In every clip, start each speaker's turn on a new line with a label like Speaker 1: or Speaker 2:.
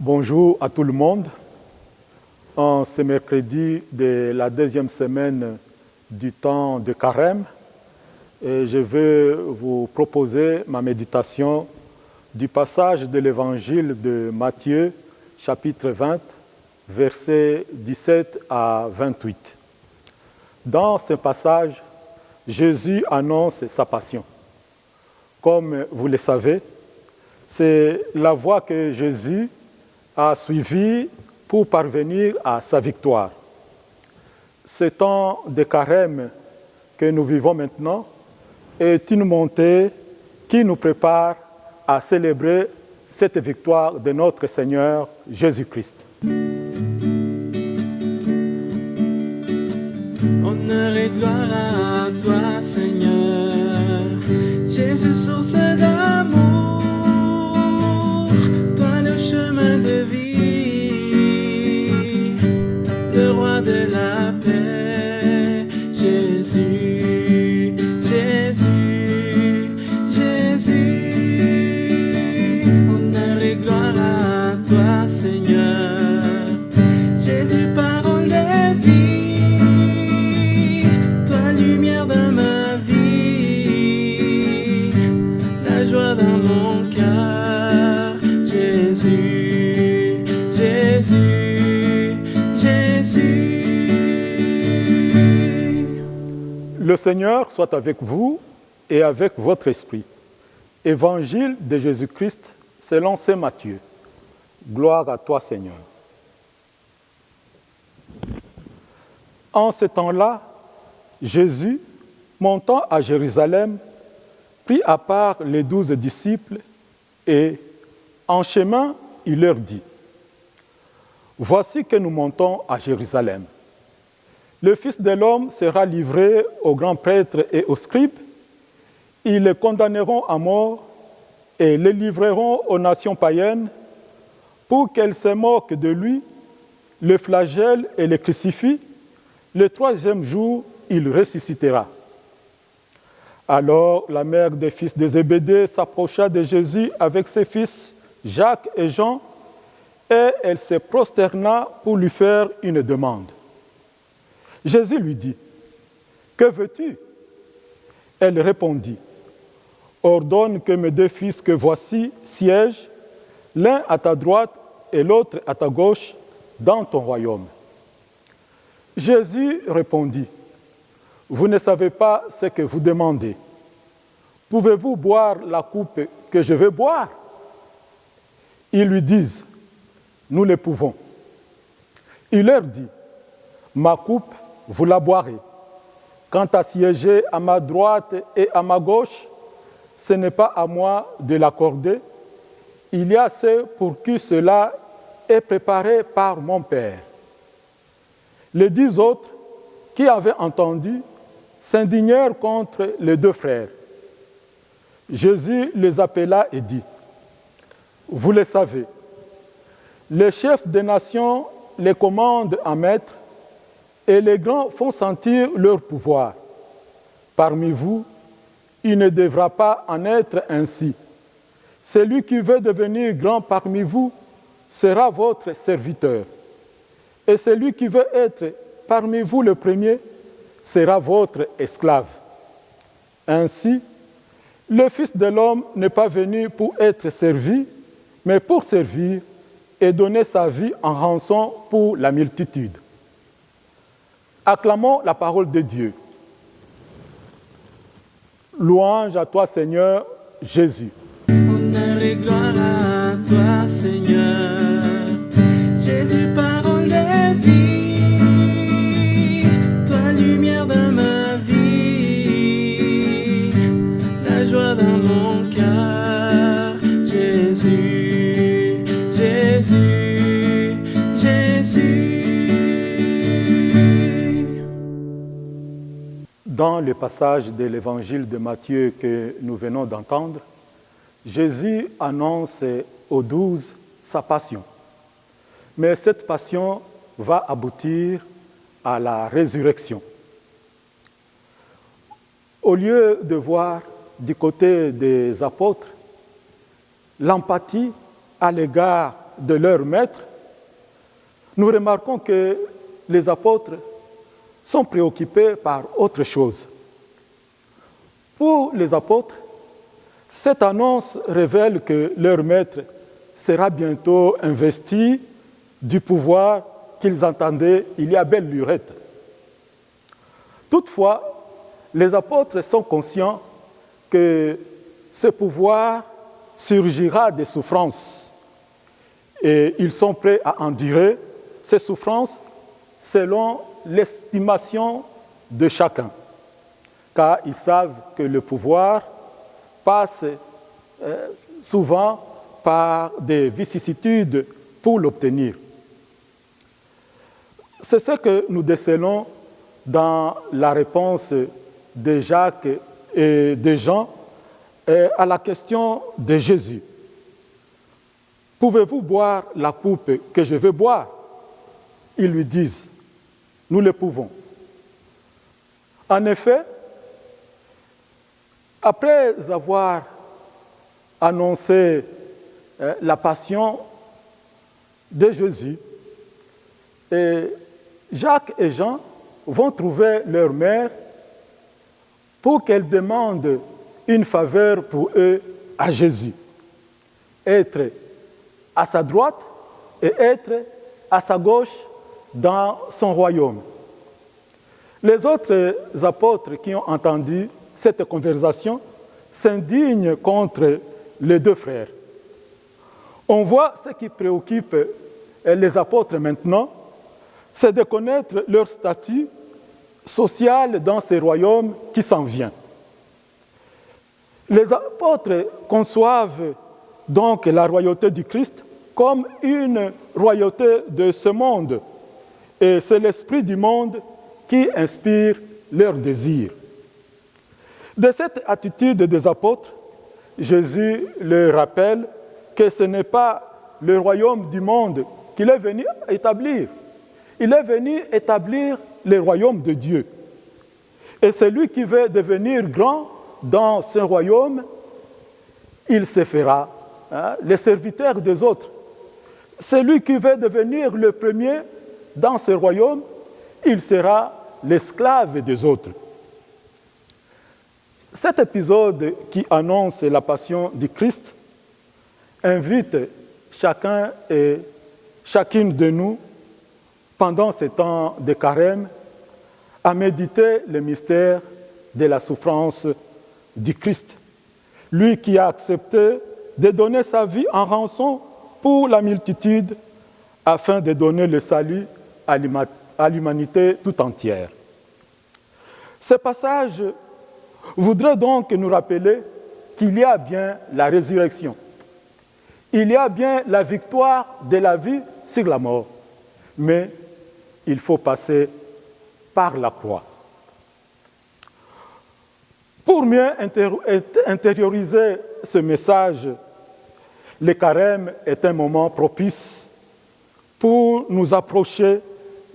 Speaker 1: Bonjour à tout le monde. En ce mercredi de la deuxième semaine du temps de Carême, je vais vous proposer ma méditation du passage de l'évangile de Matthieu, chapitre 20, versets 17 à 28. Dans ce passage, Jésus annonce sa passion. Comme vous le savez, c'est la voie que Jésus a suivie pour parvenir à sa victoire. Ce temps de carême que nous vivons maintenant est une montée qui nous prépare à célébrer cette victoire de notre Seigneur Jésus-Christ.
Speaker 2: Honneur et gloire à toi, Seigneur, Jésus, source d'amour, toi le chemin de vie, le roi de la paix, Jésus, Jésus, Jésus. Honneur et gloire à toi, Seigneur, Jésus, parole de vie, toi lumière dans ma vie, la joie dans mon cœur, Jésus, Jésus, Jésus.
Speaker 1: Le Seigneur soit avec vous et avec votre esprit. Évangile de Jésus-Christ selon saint Matthieu. Gloire à toi, Seigneur. En ce temps-là, Jésus, montant à Jérusalem, prit à part les 12 disciples et, en chemin, il leur dit : « Voici que nous montons à Jérusalem. Le Fils de l'homme sera livré aux grands prêtres et aux scribes. Ils le condamneront à mort et le livreront aux nations païennes pour qu'elles se moquent de lui, le flagellent et le crucifient. Le troisième jour, il ressuscitera. » Alors la mère des fils de Zébédée s'approcha de Jésus avec ses fils Jacques et Jean, et elle se prosterna pour lui faire une demande. Jésus lui dit : « Que veux-tu ? » Elle répondit : « Ordonne que mes 2 fils que voici siègent, l'un à ta droite et l'autre à ta gauche, dans ton royaume. » Jésus répondit : « Vous ne savez pas ce que vous demandez. Pouvez-vous boire la coupe que je vais boire ?» Ils lui disent : « Nous le pouvons. » Il leur dit : « Ma coupe, vous la boirez. Quant à siéger à ma droite et à ma gauche, ce n'est pas à moi de l'accorder. Il y a ceux pour qui cela est préparé par mon Père. » Les 10 autres, qui avaient entendu, s'indignèrent contre les 2 frères. Jésus les appela et dit : « Vous le savez, les chefs des nations les commandent en maître et les grands font sentir leur pouvoir. Parmi vous, il ne devra pas en être ainsi. Celui qui veut devenir grand parmi vous sera votre serviteur. Et celui qui veut être parmi vous le premier sera votre esclave. Ainsi, le Fils de l'homme n'est pas venu pour être servi, mais pour servir et donner sa vie en rançon pour la multitude. » Acclamons la parole de Dieu. Louange à toi, Seigneur Jésus.
Speaker 2: Honneur et gloire à toi, Seigneur, Jésus, parole de vie, toi lumière dans ma vie, la joie dans mon cœur, Jésus, Jésus, Jésus.
Speaker 1: Dans le passage de l'évangile de Matthieu que nous venons d'entendre, Jésus annonce aux 12 sa passion. Mais cette passion va aboutir à la résurrection. Au lieu de voir du côté des apôtres l'empathie à l'égard de leur maître, nous remarquons que les apôtres sont préoccupés par autre chose. Pour les apôtres, cette annonce révèle que leur maître sera bientôt investi du pouvoir qu'ils entendaient il y a belle lurette. Toutefois, les apôtres sont conscients que ce pouvoir surgira des souffrances et ils sont prêts à endurer ces souffrances selon l'estimation de chacun, car ils savent que le pouvoir passe souvent par des vicissitudes pour l'obtenir. C'est ce que nous décelons dans la réponse de Jacques et de Jean à la question de Jésus. Pouvez-vous boire la coupe que je veux boire? Ils lui disent, nous le pouvons. En effet, après avoir annoncé la passion de Jésus, Jacques et Jean vont trouver leur mère pour qu'elle demande une faveur pour eux à Jésus. Être à sa droite et être à sa gauche dans son royaume. Les autres apôtres qui ont entendu cette conversation s'indignent contre les deux frères. On voit ce qui préoccupe les apôtres maintenant, c'est de connaître leur statut social dans ce royaume qui s'en vient. Les apôtres conçoivent donc la royauté du Christ comme une royauté de ce monde. Et c'est l'esprit du monde qui inspire leurs désirs. De cette attitude des apôtres, Jésus leur rappelle que ce n'est pas le royaume du monde qu'il est venu établir. Il est venu établir le royaume de Dieu. Et celui qui veut devenir grand dans ce royaume, il se fera le serviteur des autres. Celui qui veut devenir le premier dans ce royaume, il sera l'esclave des autres. Cet épisode qui annonce la passion du Christ invite chacun et chacune de nous, pendant ce temps de carême, à méditer le mystère de la souffrance du Christ. Lui qui a accepté de donner sa vie en rançon pour la multitude afin de donner le salut à l'humanité tout entière. Ce passage voudrait donc nous rappeler qu'il y a bien la résurrection. Il y a bien la victoire de la vie sur la mort. Mais il faut passer par la croix. Pour mieux intérioriser ce message, le carême est un moment propice pour nous approcher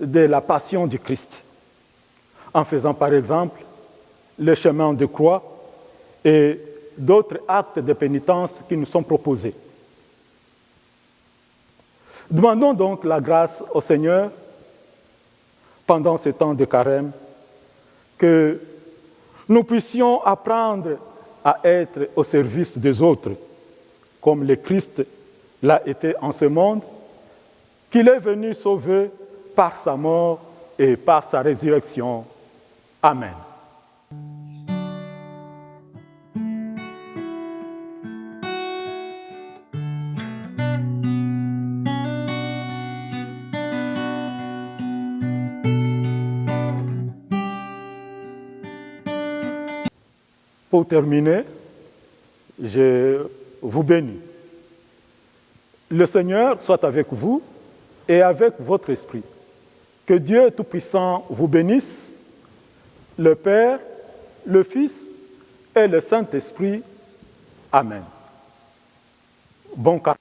Speaker 1: de la passion du Christ, en faisant par exemple le chemin de croix et d'autres actes de pénitence qui nous sont proposés. Demandons donc la grâce au Seigneur pendant ce temps de carême, que nous puissions apprendre à être au service des autres, comme le Christ l'a été en ce monde, qu'il est venu sauver par sa mort et par sa résurrection. Amen. Pour terminer, je vous bénis. Le Seigneur soit avec vous et avec votre esprit. Que Dieu Tout-Puissant vous bénisse, le Père, le Fils et le Saint-Esprit. Amen. Bon carême.